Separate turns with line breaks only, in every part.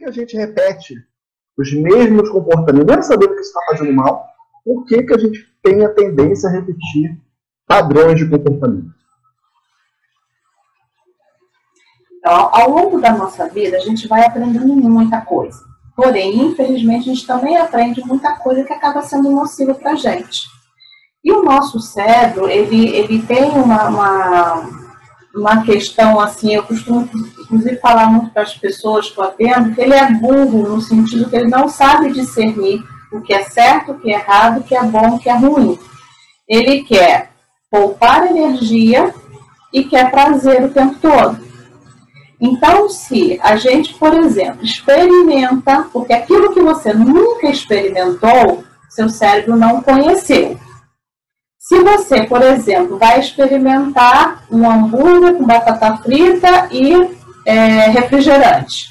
a gente repete os mesmos comportamentos, mesmo sabendo que isso está fazendo mal, por que a gente tem a tendência a repetir padrões de comportamento?
Então, ao longo da nossa vida, a gente vai aprendendo muita coisa. Porém, infelizmente, a gente também aprende muita coisa que acaba sendo nociva para a gente. E o nosso cérebro, ele tem uma questão, assim, eu costumo, inclusive, falar muito para as pessoas que eu atendo, que ele é burro, no sentido que ele não sabe discernir o que é certo, o que é errado, o que é bom, o que é ruim. Ele quer poupar energia e quer prazer o tempo todo. Então, se a gente, por exemplo, experimenta, porque aquilo que você nunca experimentou, seu cérebro não conheceu. Se você, por exemplo, vai experimentar um hambúrguer com batata frita e refrigerante,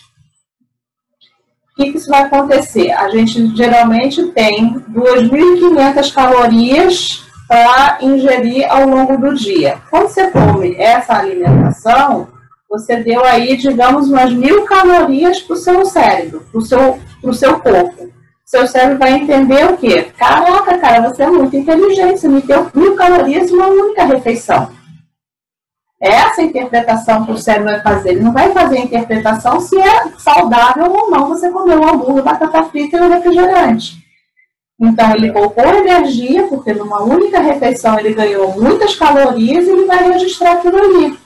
o que isso vai acontecer? A gente geralmente tem 2.500 calorias para ingerir ao longo do dia. Quando você come essa alimentação, você deu aí, digamos, umas 1.000 calorias para o seu cérebro, para o seu corpo. Seu cérebro vai entender o quê? Caraca, cara, você é muito inteligente, você me deu 1.000 calorias em uma única refeição. Essa interpretação que o cérebro vai fazer. Ele não vai fazer a interpretação se é saudável ou não você comer um hambúrguer, batata frita e um refrigerante. Então, ele poupou energia, porque numa única refeição ele ganhou muitas calorias e ele vai registrar aquilo ali.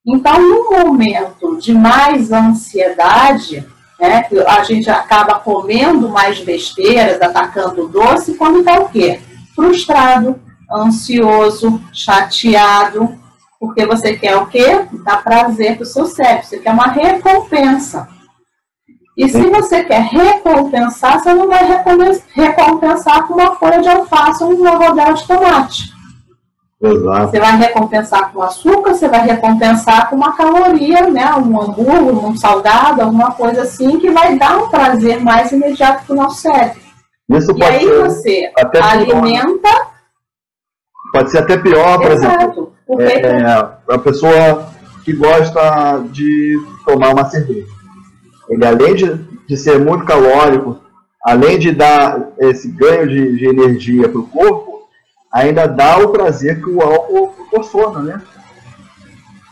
Então, no momento de mais ansiedade, né, que a gente acaba comendo mais besteiras, atacando o doce, quando está o quê? Frustrado, ansioso, chateado, porque você quer o quê? Dar prazer para o seu cérebro, você quer uma recompensa. E se você quer recompensar, você não vai recompensar com uma folha de alface ou uma rodela de tomate.
Exato.
Você vai recompensar com açúcar, você vai recompensar com uma caloria, né? Um hambúrguer, um salgado, alguma coisa assim, que vai dar um prazer mais imediato para o nosso cérebro.
Isso
e aí você alimenta...
Pode ser até pior, por exemplo. A pessoa que gosta de tomar uma cerveja. Ele, além de ser muito calórico, além de dar esse ganho de energia para o corpo, ainda dá o prazer que o álcool proporciona, né?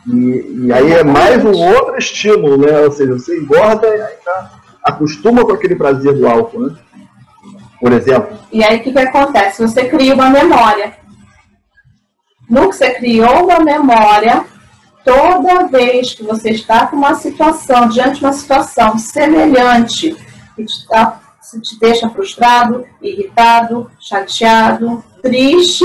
E aí é mais um outro estímulo, né? Ou seja, você engorda e ainda acostuma com aquele prazer do álcool, né? Por exemplo.
E aí o que acontece? Você cria uma memória. No que você criou uma memória, toda vez que você está com uma situação, diante de uma situação semelhante, que te deixa frustrado, irritado, chateado, triste,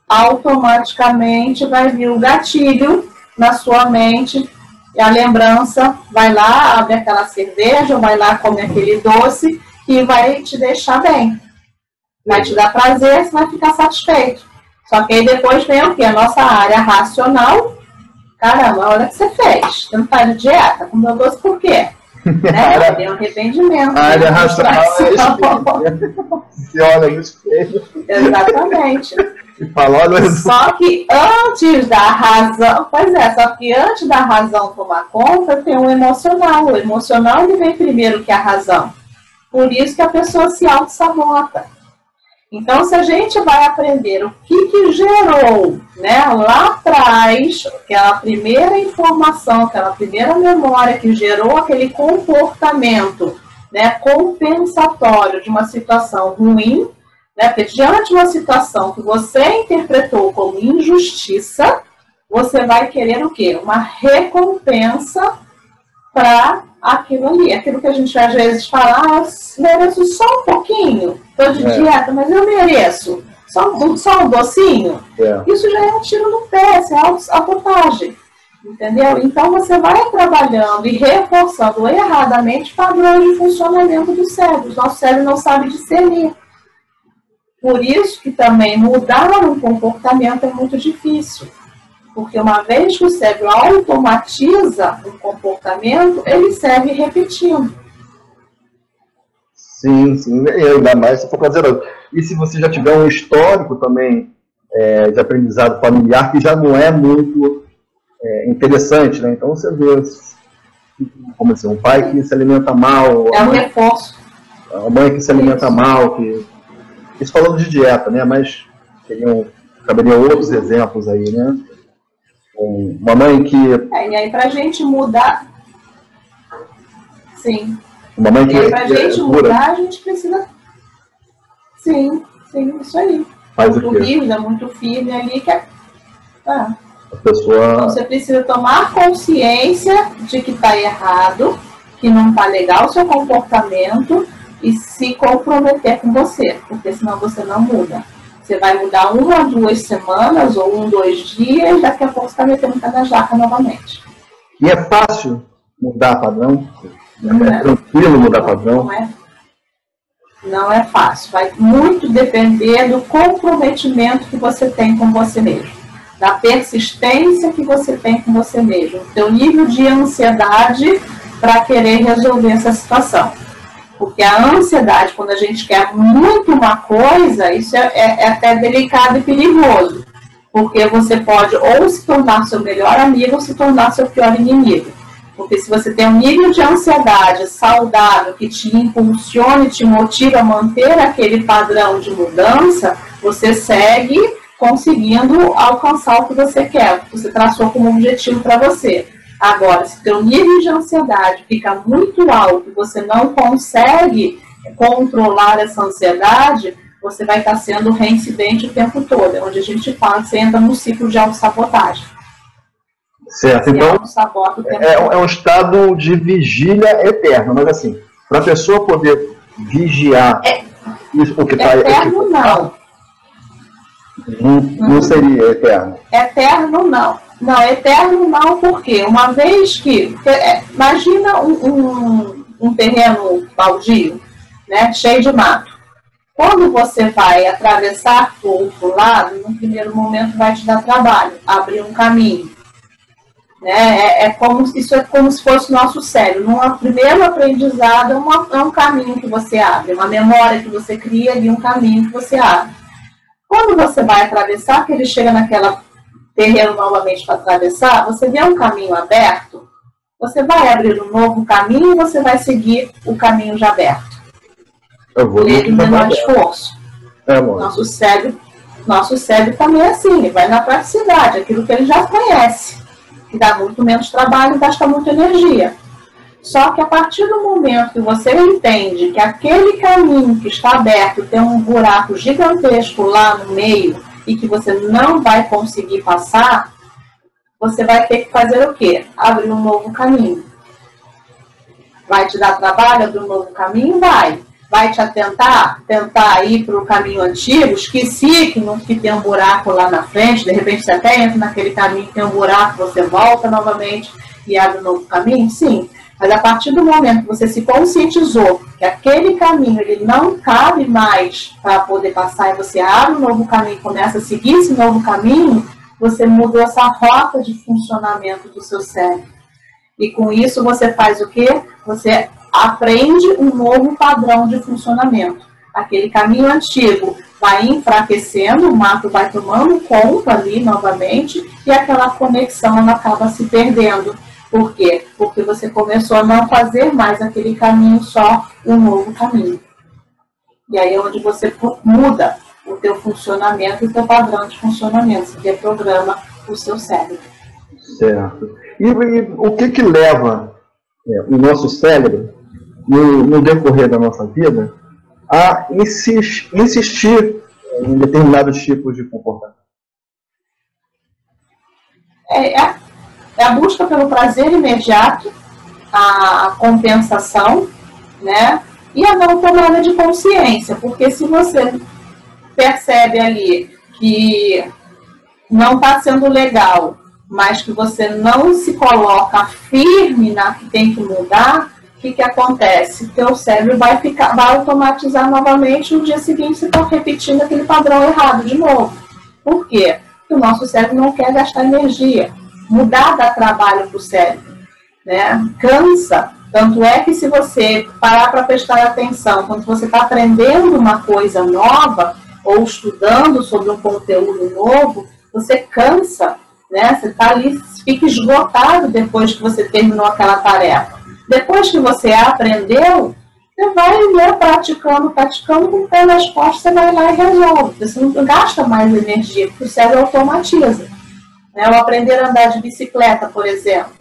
automaticamente vai vir o gatilho na sua mente, e a lembrança vai lá, abre aquela cerveja, vai lá, come aquele doce, e vai te deixar bem. Vai te dar prazer, você vai ficar satisfeito. Só que aí depois vem o quê? A nossa área racional. Caramba, olha o que você fez. Você não está de dieta, comeu doce por quê? Né? Tem um arrependimento.
A área racional é espelho. Se olha no espelho.
Exatamente.
E fala, olha...
Só que antes da razão... Pois é, só que antes da razão tomar conta, tem um emocional. O emocional ele vem primeiro que a razão. Por isso que a pessoa se auto-sabota. Então, se a gente vai aprender o que gerou, né, lá atrás, aquela primeira informação, aquela primeira memória que gerou aquele comportamento, né, compensatório de uma situação ruim, né, porque diante de uma situação que você interpretou como injustiça, você vai querer o quê? Uma recompensa para aquilo ali. Aquilo que a gente às vezes fala, mereço só um pouquinho, estou de dieta, mas eu mereço só um docinho. Isso já é um tiro no pé, isso é autossabotagem. Entendeu? Então você vai trabalhando e reforçando erradamente padrões de funcionamento do cérebro. O nosso cérebro não sabe discernir. Por isso que também mudar um comportamento é muito difícil. Porque uma vez que o cérebro automatiza um comportamento, ele segue repetindo.
Sim, sim. E ainda mais se for prazeroso. E se você já tiver um histórico também de aprendizado familiar, que já não é muito interessante, né? Então você vê como assim, um pai que se alimenta mal.
É um reforço.
A mãe que se alimenta mal, que... Isso falando de dieta, né? Mas caberiam outros exemplos aí, né? Uma mãe que...
E aí pra gente mudar... Sim.
Uma mãe que...
E aí pra gente mudar, a gente precisa... Sim, isso aí.
Faz
muito rígida, muito firme ali, que é...
A pessoa...
Então, você precisa tomar consciência de que está errado, que não está legal o seu comportamento e se comprometer com você, porque senão você não muda. Você vai mudar 1 a 2 semanas ou 1, 2 dias e daqui a pouco você está metendo o pé na jaca novamente.
E é fácil mudar padrão? É tranquilo mudar padrão?
Não é fácil. Vai muito depender do comprometimento que você tem com você mesmo, da persistência que você tem com você mesmo, do seu nível de ansiedade para querer resolver essa situação. Porque a ansiedade, quando a gente quer muito uma coisa, isso é até delicado e perigoso. Porque você pode ou se tornar seu melhor amigo ou se tornar seu pior inimigo. Porque se você tem um nível de ansiedade saudável que te impulsiona e te motiva a manter aquele padrão de mudança, você segue conseguindo alcançar o que você quer, o que você traçou como objetivo para você. Agora, se o seu nível de ansiedade fica muito alto e você não consegue controlar essa ansiedade, você vai estar sendo reincidente o tempo todo, é onde a gente fala que você entra no ciclo de autossabotagem.
Certo, então é um estado de vigília eterna, mas assim, para a pessoa poder vigiar isso, o que está...
Eterno não.
Não seria eterno.
Eterno não. Não, eterno não, porque uma vez que... Imagina um terreno baldio, né, cheio de mato. Quando você vai atravessar para o outro lado, no primeiro momento vai te dar trabalho, abrir um caminho. Né? Isso é como se fosse o nosso cérebro. No primeiro aprendizado é um caminho que você abre, uma memória que você cria e um caminho que você abre. Quando você vai atravessar, que ele chega naquela terreno novamente para atravessar, você vê um caminho aberto, você vai abrir um novo caminho e você vai seguir o caminho já aberto. Ele menor esforço. Nosso cérebro também é assim, ele vai na praticidade, aquilo que ele já conhece, que dá muito menos trabalho e gasta muita energia. Só que a partir do momento que você entende que aquele caminho que está aberto tem um buraco gigantesco lá no meio e que você não vai conseguir passar, você vai ter que fazer o quê? Abrir um novo caminho. Vai te dar trabalho abrir um novo caminho? Vai te tentar ir para o caminho antigo, esqueci que tem um buraco lá na frente, de repente você até entra naquele caminho que tem um buraco, você volta novamente e abre um novo caminho? Sim. Mas a partir do momento que você se conscientizou que aquele caminho ele não cabe mais para poder passar e você abre um novo caminho e começa a seguir esse novo caminho, você mudou essa rota de funcionamento do seu cérebro. E com isso você faz o quê? Você aprende um novo padrão de funcionamento. Aquele caminho antigo vai enfraquecendo, o mato vai tomando conta ali novamente e aquela conexão ela acaba se perdendo. Por quê? Porque você começou a não fazer mais aquele caminho, só um novo caminho. E aí é onde você muda o teu funcionamento e o teu padrão de funcionamento. Você reprograma o seu cérebro.
Certo. E o que leva o nosso cérebro, no decorrer da nossa vida, a insistir em determinados tipos de comportamento?
É a busca pelo prazer imediato, a compensação, né? E a não tomada de consciência, porque se você percebe ali que não está sendo legal, mas que você não se coloca firme na que tem que mudar, o que acontece? Teu cérebro vai automatizar novamente, no dia seguinte você está repetindo aquele padrão errado de novo. Por quê? Porque o nosso cérebro não quer gastar energia. Mudar dá trabalho para o cérebro, né? Cansa. Tanto é que se você parar para prestar atenção, quando você está aprendendo uma coisa nova, ou estudando sobre um conteúdo novo, você cansa, né? Você está ali fica esgotado depois que você terminou aquela tarefa. Depois que você aprendeu, você vai, né, praticando, com o pé nas costas, você vai lá e resolve. Você não gasta mais energia, porque o cérebro automatiza. Né? Ou aprender a andar de bicicleta, por exemplo.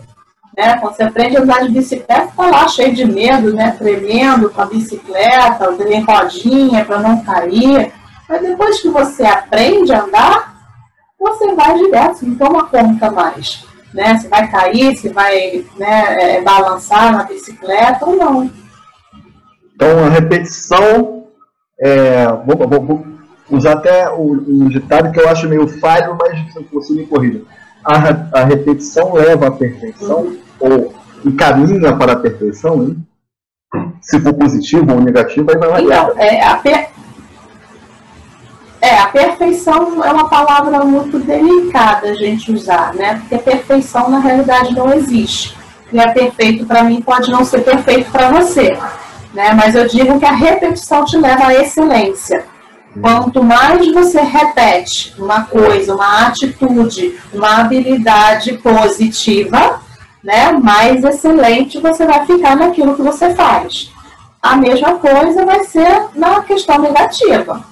Né? Quando você aprende a andar de bicicleta, está lá cheio de medo, né? Tremendo com a bicicleta, tem rodinha para não cair. Mas depois que você aprende a andar, você vai direto, você não toma conta mais. Né? Você vai cair, você vai, né, balançar na bicicleta ou não.
Então, a repetição, vou usar até um ditado que eu acho meio falho, mas você me corrija. A repetição leva à perfeição, ou encaminha para a perfeição, hein? Se for positivo ou negativo, aí vai variar.
A perfeição é uma palavra muito delicada a gente usar, né? Porque perfeição, na realidade, não existe. E é perfeito para mim pode não ser perfeito para você. Né? Mas eu digo que a repetição te leva à excelência. Quanto mais você repete uma coisa, uma atitude, uma habilidade positiva, né, mais excelente você vai ficar naquilo que você faz. A mesma coisa vai ser na questão negativa.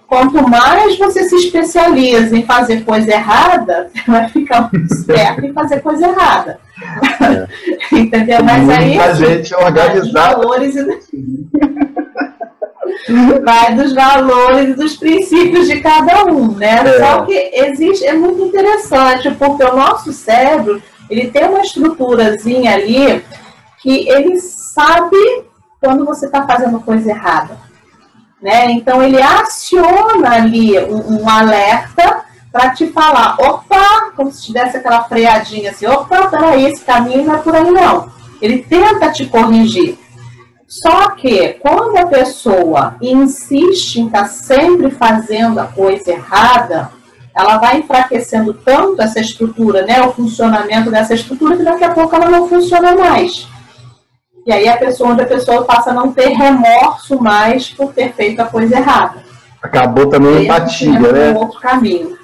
Quanto mais você se especializa em fazer coisa errada, você vai ficar muito esperto em fazer coisa errada. Entendeu? Mas aí
a gente é organizado.
Vai dos valores e dos princípios de cada um, né? Só que é muito interessante, porque o nosso cérebro, ele tem uma estruturazinha ali que ele sabe quando você está fazendo coisa errada, né? Então ele aciona ali um alerta para te falar, opa, como se tivesse aquela freadinha assim, opa, peraí, esse caminho não é por aí não. Ele tenta te corrigir. Só que quando a pessoa insiste em estar sempre fazendo a coisa errada, ela vai enfraquecendo tanto essa estrutura, né, o funcionamento dessa estrutura, que daqui a pouco ela não funciona mais. E aí a pessoa passa a não ter remorso mais por ter feito a coisa errada.
Acabou também a empatia, né?
Um outro caminho.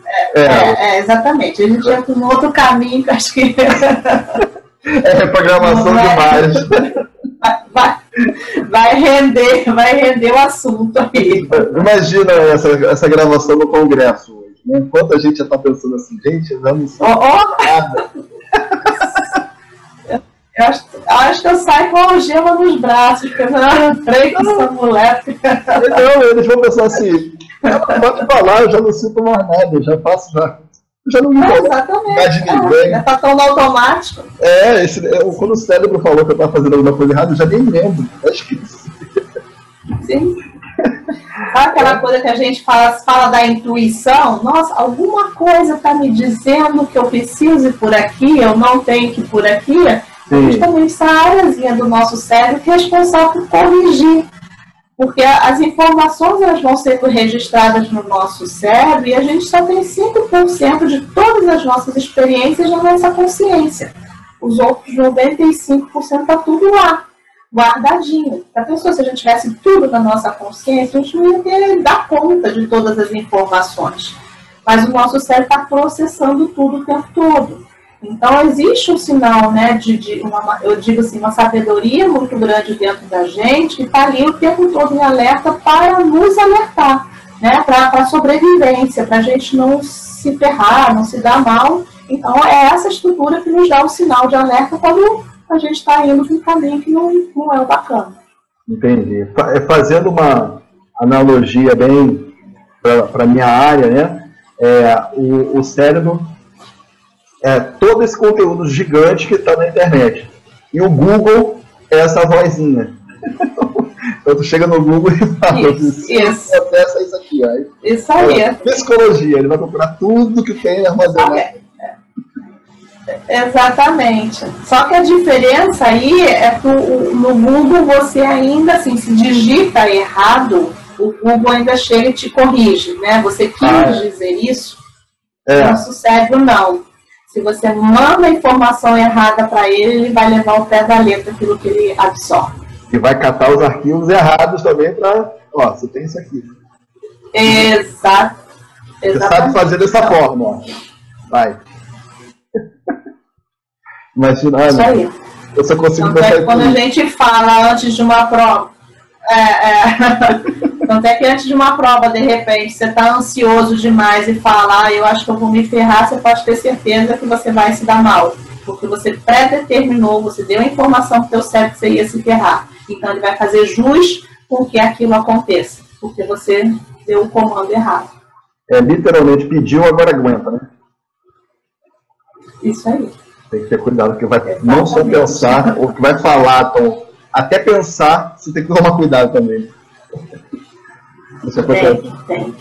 Exatamente. A gente entra num outro caminho que acho que...
É reprogramação demais.
Vai render o assunto aí.
Imagina essa gravação no Congresso hoje, né? Enquanto a gente já está pensando assim, gente, eu não sei nada.
Eu acho que eu saio com a algema nos braços, porque eu não freio com essa mulher.
Não, eles vão pensar assim, pode falar, eu já não sinto mais nada, eu já faço já. Já não me
exatamente. Está tão automático.
Quando o cérebro falou que eu estava fazendo alguma coisa errada, eu já nem lembro. Acho que
sim. Sabe aquela coisa que a gente fala da intuição? Nossa, alguma coisa está me dizendo que eu preciso ir por aqui, eu não tenho que ir por aqui. Justamente essa áreazinha do nosso cérebro que é responsável por corrigir. Porque as informações elas vão ser registradas no nosso cérebro e a gente só tem 5% de todas as nossas experiências na nossa consciência. Os outros 95% está tudo lá, guardadinho. A pessoa, se a gente tivesse tudo na nossa consciência, a gente não ia dar conta de todas as informações. Mas o nosso cérebro está processando tudo o tempo todo. Então, existe um sinal, né, eu digo assim, uma sabedoria muito grande dentro da gente, que está ali o tempo todo em alerta para nos alertar, né, para a sobrevivência, para a gente não se ferrar, não se dar mal. Então, é essa estrutura que nos dá o sinal de alerta quando a gente está indo para um caminho que não é o bacana.
Entendi. Fazendo uma analogia bem para a minha área, né, o cérebro... todo esse conteúdo gigante que está na internet. E o Google é essa vozinha. Então tu chega no Google e fala,
isso.
Acessa isso aqui. Aí,
isso aí.
Psicologia, ele vai procurar tudo que tem armazenado.
Exatamente. Só que a diferença aí é que no Google você ainda, assim, se digita errado, o Google ainda chega e te corrige, né? Você quis dizer isso, nosso cérebro não. Se você manda a informação errada para ele vai levar ao pé da letra aquilo que ele absorve.
E vai catar os arquivos errados também para... Ó, você tem isso aqui.
Exato.
Você sabe fazer dessa forma, ó. Vai. Imagina,
Isso aí.
eu só consigo
Tanto é que quando a gente fala antes de uma prova, tanto é que antes de uma prova, de repente, você está ansioso demais e fala, eu acho que eu vou me ferrar, você pode ter certeza que você vai se dar mal. Porque você pré-determinou, você deu a informação para o teu cérebro que você ia se ferrar. Então ele vai fazer jus com que aquilo aconteça, porque você deu o comando errado.
Literalmente pediu, agora aguenta, né?
Isso aí.
Tem que ter cuidado, porque vai não só pensar, o que vai falar, então, até pensar, você tem que tomar cuidado também. Isso
tem.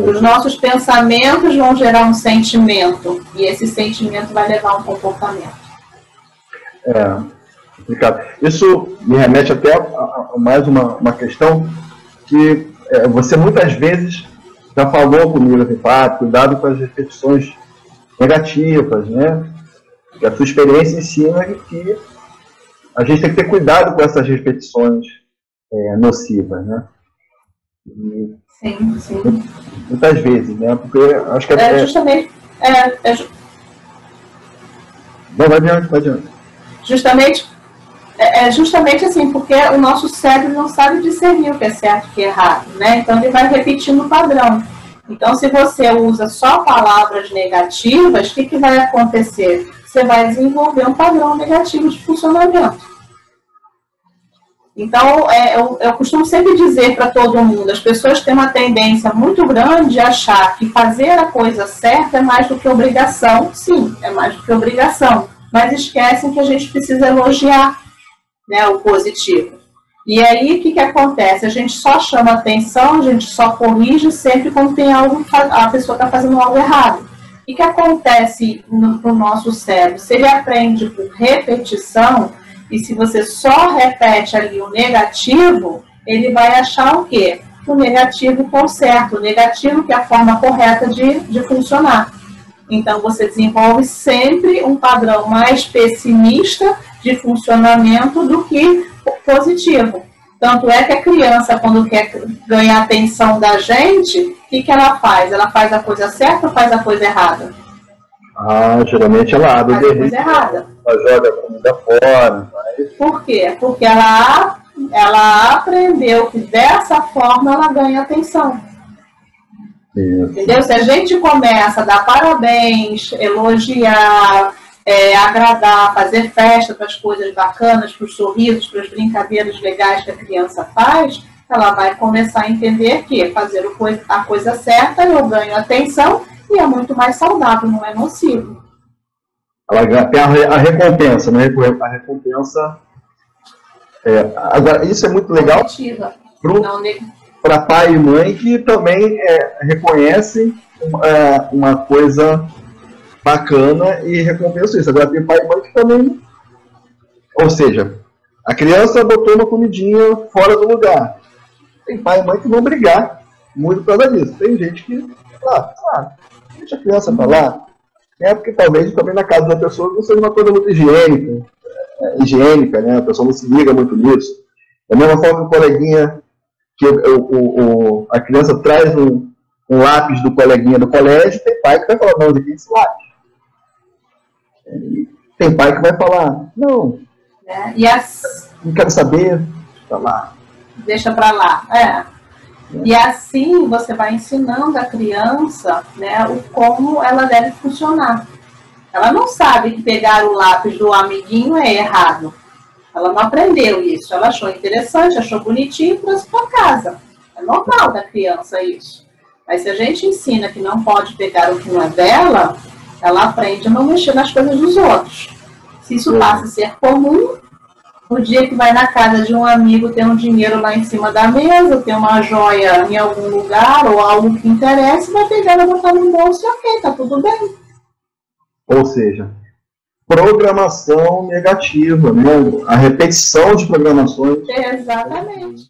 Os nossos pensamentos vão gerar um sentimento, e esse sentimento vai levar a um comportamento.
Complicado. Isso me remete até a mais uma questão que você muitas vezes já falou comigo, assim, cuidado com as repetições negativas, né? E a sua experiência ensina que a gente tem que ter cuidado com essas repetições nocivas, né?
Sim.
Muitas vezes, né? Porque acho que
justamente.
Não, vai adiante.
Justamente assim, porque o nosso cérebro não sabe discernir o que é certo e o que é errado, né? Então ele vai repetindo o padrão. Então, se você usa só palavras negativas, o que vai acontecer? Você vai desenvolver um padrão negativo de funcionamento. Então, eu costumo sempre dizer para todo mundo, as pessoas têm uma tendência muito grande de achar que fazer a coisa certa é mais do que obrigação. Sim, é mais do que obrigação. Mas esquecem que a gente precisa elogiar, né, o positivo. E aí, o que acontece? A gente só chama atenção, a gente só corrige sempre quando tem algo, a pessoa está fazendo algo errado. O que acontece no nosso cérebro? Se ele aprende por repetição, e se você só repete ali o negativo, ele vai achar o quê? O negativo com o certo, o negativo que é a forma correta de funcionar. Então, você desenvolve sempre um padrão mais pessimista de funcionamento do que positivo. Tanto é que a criança, quando quer ganhar a atenção da gente, o que ela faz? Ela faz a coisa certa ou faz a coisa errada?
Geralmente ela abre
faz a coisa errada.
Ela joga a comida fora.
Por quê? Porque ela aprendeu que dessa forma ela ganha atenção.
Isso.
Entendeu? Se a gente começa a dar parabéns, elogiar, agradar, fazer festa para as coisas bacanas, para os sorrisos, para as brincadeiras legais que a criança faz, ela vai começar a entender que fazer a coisa certa eu ganho atenção e é muito mais saudável, não é nocivo.
Ela tem a recompensa, né? A recompensa. Agora, isso é muito legal para pai e mãe que também reconhecem uma coisa bacana e recompensam isso. Agora, tem pai e mãe que também. Ou seja, a criança botou uma comidinha fora do lugar. Tem pai e mãe que vão brigar muito por causa disso. Tem gente que. Deixa a criança pra lá. Porque talvez também na casa da pessoa não seja uma coisa muito higiênica, né? A pessoa não se liga muito nisso. Da mesma forma que o coleguinha, que a criança traz um lápis do coleguinha do colégio, tem pai que vai falar, não, de quem é esse lápis? Tem pai que vai falar, não, não quero saber, tá lá.
Deixa pra lá, E assim você vai ensinando a criança, né, como ela deve funcionar. Ela não sabe que pegar o lápis do amiguinho é errado. Ela não aprendeu isso. Ela achou interessante, achou bonitinho e trouxe para casa. É normal da criança isso. Mas se a gente ensina que não pode pegar o que não é dela, ela aprende a não mexer nas coisas dos outros. Se isso passa a ser comum, o dia que vai na casa de um amigo ter um dinheiro lá em cima da mesa, ter uma joia em algum lugar ou algo que interessa, vai pegar e botar no bolso e ok, tá tudo bem.
Ou seja, programação negativa, né? A repetição de programações.
Exatamente.